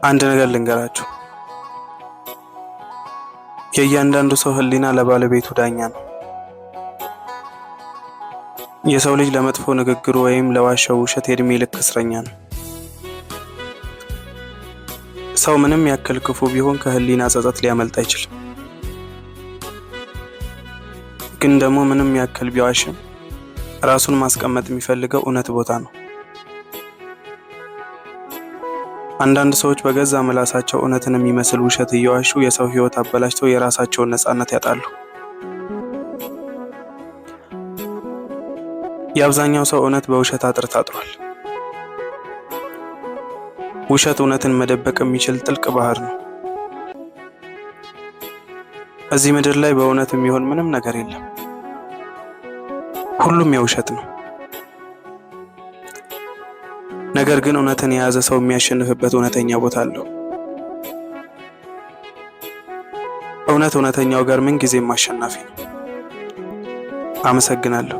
አንድ ነገር ልንገራችሁ፣ የእያንዳንዱ ሰው ህሊና ለባለቤቱ ዳኛ ነው። የሰው ልጅ ለመጥፎ ንግግሩ ወይም ለዋሻው ውሸት የእድሜ ልክ እስረኛ ነው። ሰው ምንም ያክል ክፉ ቢሆን ከህሊና ጸጸት ሊያመልጥ አይችልም። ግን ደግሞ ምንም ያክል ቢዋሽም ራሱን ማስቀመጥ የሚፈልገው እውነት ቦታ ነው። አንዳንድ ሰዎች በገዛ ምላሳቸው እውነትን የሚመስል ውሸት እየዋሹ የሰው ህይወት አበላሽተው የራሳቸውን ነፃነት ያጣሉ። የአብዛኛው ሰው እውነት በውሸት አጥር ታጥሯል። ውሸት እውነትን መደበቅ የሚችል ጥልቅ ባህር ነው። እዚህ ምድር ላይ በእውነት የሚሆን ምንም ነገር የለም። ሁሉም የውሸት ነው። ነገር ግን እውነትን የያዘ ሰው የሚያሸንፍበት እውነተኛ ቦታ አለው። እውነተኛው ጋር ምን ጊዜም አሸናፊ ነው። አመሰግናለሁ።